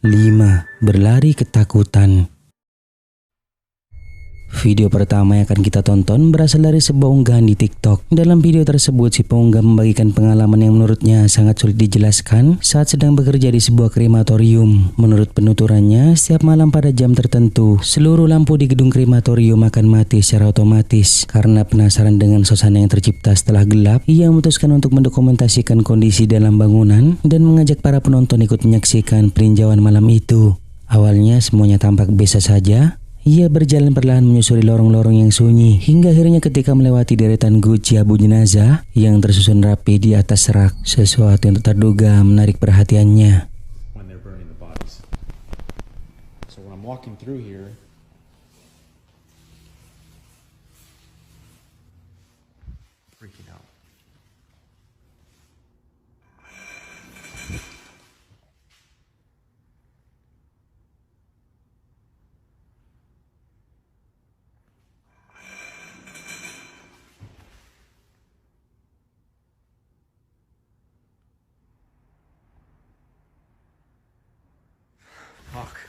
5. Berlari ketakutan. Video pertama yang akan kita tonton berasal dari sebuah unggahan di TikTok. Dalam video tersebut, si pengunggah membagikan pengalaman yang menurutnya sangat sulit dijelaskan saat sedang bekerja di sebuah krematorium. Menurut penuturannya, setiap malam pada jam tertentu, seluruh lampu di gedung krematorium akan mati secara otomatis. Karena penasaran dengan suasana yang tercipta setelah gelap, ia memutuskan untuk mendokumentasikan kondisi dalam bangunan dan mengajak para penonton ikut menyaksikan peninjauan malam itu. Awalnya semuanya tampak biasa saja. Ia berjalan perlahan menyusuri lorong-lorong yang sunyi hingga akhirnya ketika melewati deretan guci abu jenazah yang tersusun rapi di atas rak, sesuatu yang tak terduga menarik perhatiannya. Fuck.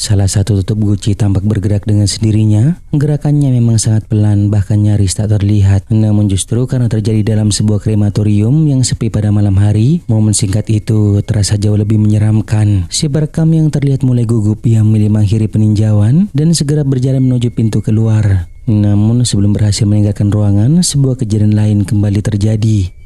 Salah satu tutup guci tampak bergerak dengan sendirinya. Gerakannya memang sangat pelan, bahkan nyaris tak terlihat. Namun justru karena terjadi dalam sebuah krematorium yang sepi pada malam hari, momen singkat itu terasa jauh lebih menyeramkan. Si perekam yang terlihat mulai gugup, ia memilih mengakhiri peninjauan dan segera berjalan menuju pintu keluar. Namun sebelum berhasil meninggalkan ruangan, sebuah kejadian lain kembali terjadi.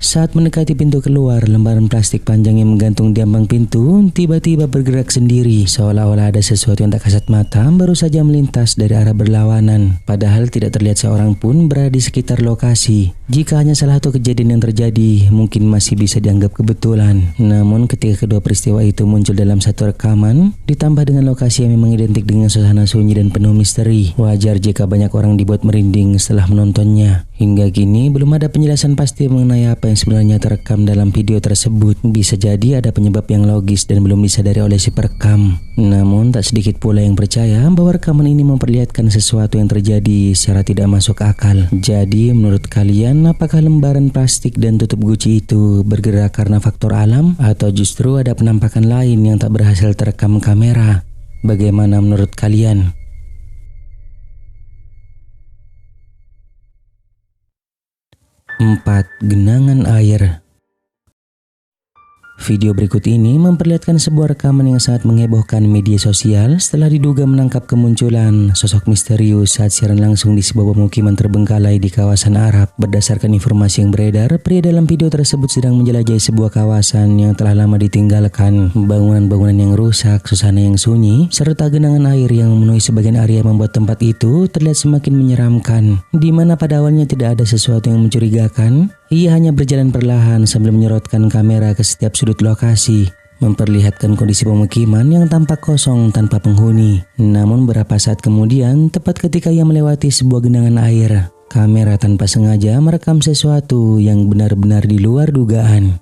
Saat mendekati pintu keluar, lembaran plastik panjang yang menggantung di ambang pintu tiba-tiba bergerak sendiri, seolah-olah ada sesuatu yang tak kasat mata baru saja melintas dari arah berlawanan. Padahal tidak terlihat seorang pun berada di sekitar lokasi. Jika hanya salah satu kejadian yang terjadi, mungkin masih bisa dianggap kebetulan. Namun ketika kedua peristiwa itu muncul dalam satu rekaman, ditambah dengan lokasi yang memang identik dengan suasana sunyi dan penuh misteri, wajar jika banyak orang dibuat merinding setelah menontonnya. Hingga kini belum ada penjelasan pasti mengenai apa yang sebenarnya terekam dalam video tersebut. Bisa jadi ada penyebab yang logis dan belum disadari oleh si perekam. Namun tak sedikit pula yang percaya bahwa rekaman ini memperlihatkan sesuatu yang terjadi secara tidak masuk akal. Jadi menurut kalian, apakah lembaran plastik dan tutup guci itu bergerak karena faktor alam atau justru ada penampakan lain yang tak berhasil terekam kamera? Bagaimana menurut kalian? 4. Genangan air. Video berikut ini memperlihatkan sebuah rekaman yang sangat menghebohkan media sosial setelah diduga menangkap kemunculan sosok misterius saat siaran langsung di sebuah pemukiman terbengkalai di kawasan Arab. Berdasarkan informasi yang beredar, pria dalam video tersebut sedang menjelajahi sebuah kawasan yang telah lama ditinggalkan. Bangunan-bangunan yang rusak, suasana yang sunyi, serta genangan air yang memenuhi sebagian area membuat tempat itu terlihat semakin menyeramkan. Di mana pada awalnya tidak ada sesuatu yang mencurigakan, ia hanya berjalan perlahan sambil menyorotkan kamera ke setiap sudut lokasi, memperlihatkan kondisi pemukiman yang tampak kosong tanpa penghuni. Namun beberapa saat kemudian, tepat ketika ia melewati sebuah genangan air, kamera tanpa sengaja merekam sesuatu yang benar-benar di luar dugaan.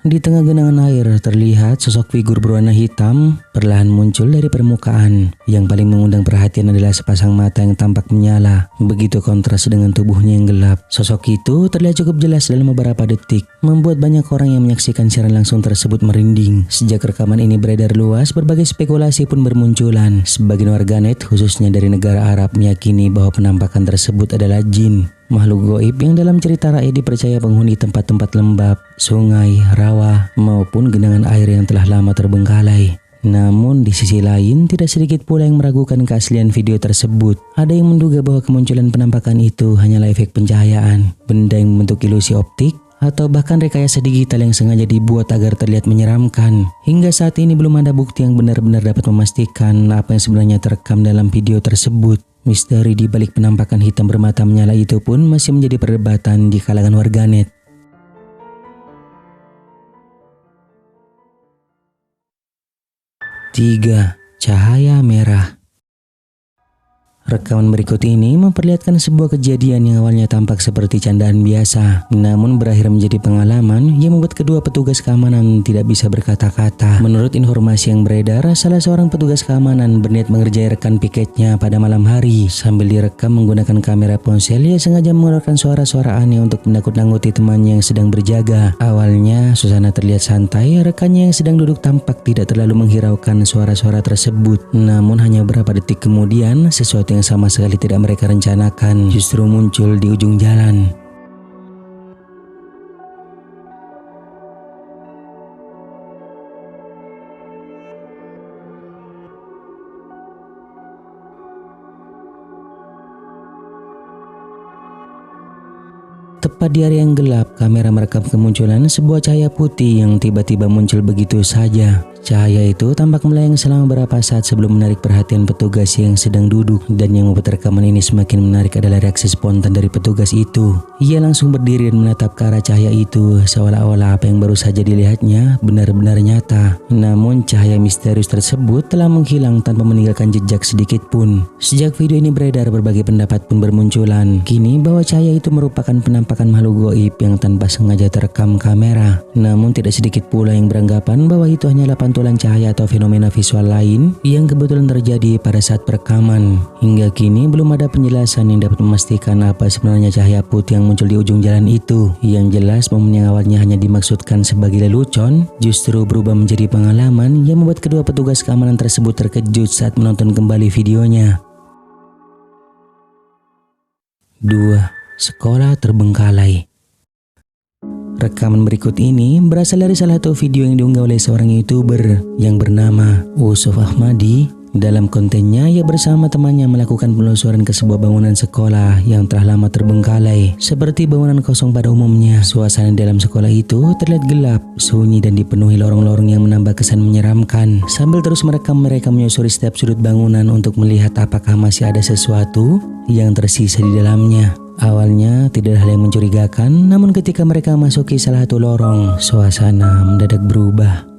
Di tengah genangan air terlihat sosok figur berwarna hitam perlahan muncul dari permukaan. Yang paling mengundang perhatian adalah sepasang mata yang tampak menyala, begitu kontras dengan tubuhnya yang gelap. Sosok itu terlihat cukup jelas dalam beberapa detik, membuat banyak orang yang menyaksikan siaran langsung tersebut merinding. Sejak rekaman ini beredar luas, berbagai spekulasi pun bermunculan. Sebagian warganet, khususnya dari negara Arab, meyakini bahwa penampakan tersebut adalah jin, makhluk goib yang dalam cerita rakyat dipercaya penghuni tempat-tempat lembab, sungai, rawa, maupun genangan air yang telah lama terbengkalai. Namun di sisi lain, tidak sedikit pula yang meragukan keaslian video tersebut. Ada yang menduga bahwa kemunculan penampakan itu hanyalah efek pencahayaan, benda yang membentuk ilusi optik, atau bahkan rekayasa digital yang sengaja dibuat agar terlihat menyeramkan. Hingga saat ini belum ada bukti yang benar-benar dapat memastikan apa yang sebenarnya terekam dalam video tersebut. Misteri di balik penampakan hitam bermata menyala itu pun masih menjadi perdebatan di kalangan warganet. 3. Cahaya merah. Rekaman berikut ini memperlihatkan sebuah kejadian yang awalnya tampak seperti candaan biasa, namun berakhir menjadi pengalaman yang membuat kedua petugas keamanan tidak bisa berkata-kata. Menurut informasi yang beredar, salah seorang petugas keamanan berniat mengerjai rekan piketnya pada malam hari. Sambil direkam menggunakan kamera ponsel, ia sengaja mengeluarkan suara-suara aneh untuk menakut-nakuti temannya yang sedang berjaga. Awalnya, suasana terlihat santai, rekannya yang sedang duduk tampak tidak terlalu menghiraukan suara-suara tersebut. Namun hanya beberapa detik kemudian, sesuatu yang sama sekali tidak mereka rencanakan justru muncul di ujung jalan. Tepat di hari yang gelap, kamera merekam kemunculan sebuah cahaya putih yang tiba-tiba muncul begitu saja. Cahaya itu tampak melayang selama beberapa saat sebelum menarik perhatian petugas yang sedang duduk, dan yang membuat rekaman ini semakin menarik adalah reaksi spontan dari petugas itu. Ia langsung berdiri dan menatap ke arah cahaya itu, seolah-olah apa yang baru saja dilihatnya benar-benar nyata. Namun cahaya misterius tersebut telah menghilang tanpa meninggalkan jejak sedikit pun. Sejak video ini beredar, berbagai pendapat pun bermunculan. Kini bahwa cahaya itu merupakan penampakan makhluk goib yang tanpa sengaja terekam kamera. Namun tidak sedikit pula yang beranggapan bahwa itu hanyalah pantulan cahaya atau fenomena visual lain yang kebetulan terjadi pada saat perekaman. Hingga kini belum ada penjelasan yang dapat memastikan apa sebenarnya cahaya putih yang muncul di ujung jalan itu. Yang jelas momen yang awalnya hanya dimaksudkan sebagai lelucon justru berubah menjadi pengalaman yang membuat kedua petugas keamanan tersebut terkejut saat menonton kembali videonya. 2. Sekolah terbengkalai. Rekaman berikut ini berasal dari salah satu video yang diunggah oleh seorang YouTuber yang bernama Yusuf Ahmadi. Dalam kontennya, ia bersama temannya melakukan penelusuran ke sebuah bangunan sekolah yang telah lama terbengkalai. Seperti bangunan kosong pada umumnya, suasana dalam sekolah itu terlihat gelap, sunyi, dan dipenuhi lorong-lorong yang menambah kesan menyeramkan. Sambil terus mereka menyusuri setiap sudut bangunan untuk melihat apakah masih ada sesuatu yang tersisa di dalamnya. Awalnya tidak ada hal yang mencurigakan, namun ketika mereka memasuki salah satu lorong, suasana mendadak berubah.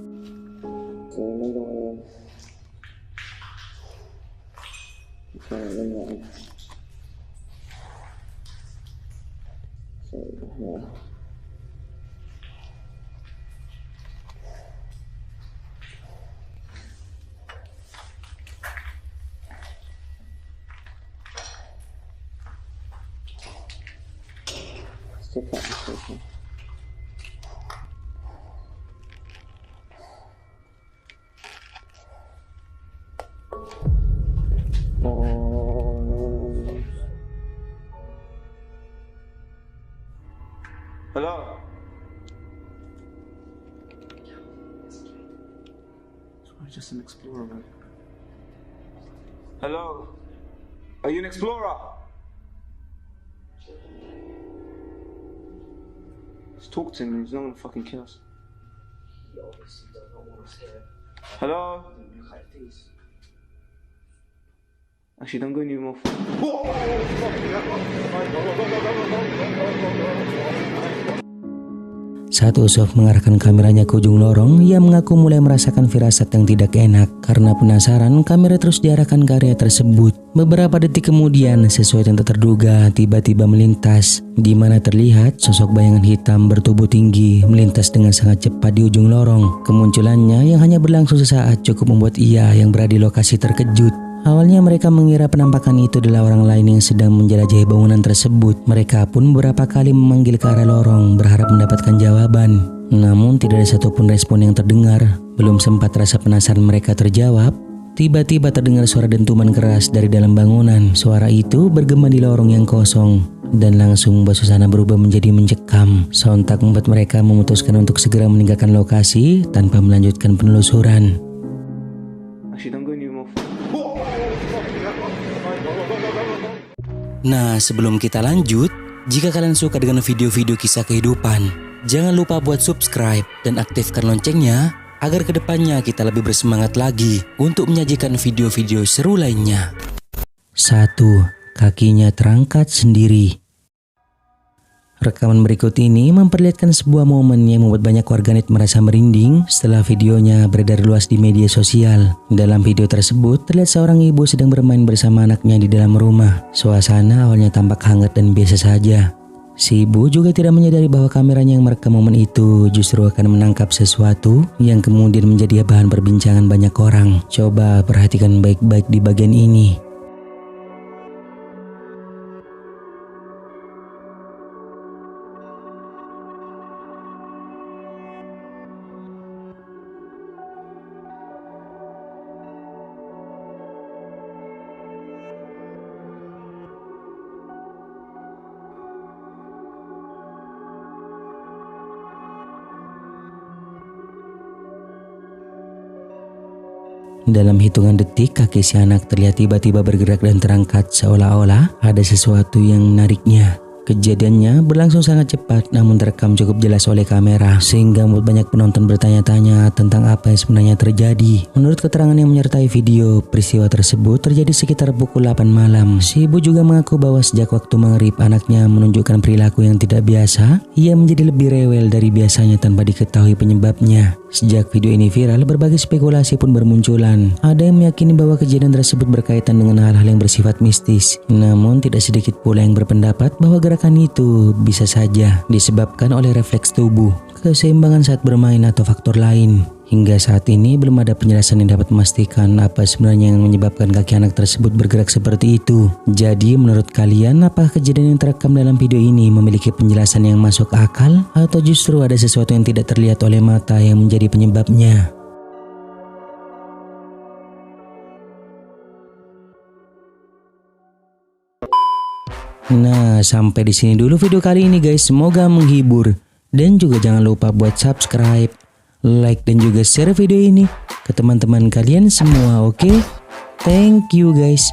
Hello? I'm just an explorer, man. Hello? Are you an explorer? Just talk to him, he's not gonna fucking kill us. He obviously does not want us here. Hello? Doesn't look like this. Actually, don't go any more. Saat Yusuf mengarahkan kameranya ke ujung lorong, ia mengaku mulai merasakan firasat yang tidak enak. Karena penasaran, kamera terus diarahkan ke area tersebut. Beberapa detik kemudian, sesuatu yang tak terduga tiba-tiba melintas, di mana terlihat sosok bayangan hitam bertubuh tinggi melintas dengan sangat cepat di ujung lorong. Kemunculannya yang hanya berlangsung sesaat cukup membuat ia yang berada di lokasi terkejut. Awalnya mereka mengira penampakan itu adalah orang lain yang sedang menjelajahi bangunan tersebut. Mereka pun beberapa kali memanggil ke arah lorong berharap mendapatkan jawaban. Namun tidak ada satupun respon yang terdengar. Belum sempat rasa penasaran mereka terjawab, tiba-tiba terdengar suara dentuman keras dari dalam bangunan. Suara itu bergema di lorong yang kosong dan langsung membuat suasana berubah menjadi mencekam. Sontak membuat mereka memutuskan untuk segera meninggalkan lokasi tanpa melanjutkan penelusuran. Actually, don't go any more. Nah, sebelum kita lanjut, jika kalian suka dengan video-video kisah kehidupan, jangan lupa buat subscribe dan aktifkan loncengnya agar kedepannya kita lebih bersemangat lagi untuk menyajikan video-video seru lainnya. 1. Kakinya terangkat sendiri. Rekaman berikut ini memperlihatkan sebuah momen yang membuat banyak warganet merasa merinding setelah videonya beredar luas di media sosial. Dalam video tersebut terlihat seorang ibu sedang bermain bersama anaknya di dalam rumah. Suasana awalnya tampak hangat dan biasa saja. Si ibu juga tidak menyadari bahwa kameranya yang merekam momen itu justru akan menangkap sesuatu yang kemudian menjadi bahan perbincangan banyak orang. Coba perhatikan baik-baik di bagian ini. Dalam hitungan detik, kaki si anak terlihat tiba-tiba bergerak dan terangkat seolah-olah ada sesuatu yang menariknya. Kejadiannya berlangsung sangat cepat namun terekam cukup jelas oleh kamera sehingga membuat banyak penonton bertanya-tanya tentang apa yang sebenarnya terjadi. Menurut keterangan yang menyertai video, peristiwa tersebut terjadi sekitar pukul 8 malam. Si ibu juga mengaku bahwa sejak waktu maghrib anaknya menunjukkan perilaku yang tidak biasa. Ia menjadi lebih rewel dari biasanya tanpa diketahui penyebabnya. Sejak video ini viral, berbagai spekulasi pun bermunculan. Ada yang meyakini bahwa kejadian tersebut berkaitan dengan hal-hal yang bersifat mistis. Namun tidak sedikit pula yang berpendapat bahwa gerakan itu bisa saja disebabkan oleh refleks tubuh, keseimbangan saat bermain atau faktor lain. Hingga saat ini belum ada penjelasan yang dapat memastikan apa sebenarnya yang menyebabkan kaki anak tersebut bergerak seperti itu. Jadi menurut kalian, apakah kejadian yang terekam dalam video ini memiliki penjelasan yang masuk akal atau justru ada sesuatu yang tidak terlihat oleh mata yang menjadi penyebabnya? Nah, sampai di sini dulu video kali ini guys. Semoga menghibur dan juga jangan lupa buat subscribe, like dan juga share video ini ke teman-teman kalian semua, oke? Thank you guys.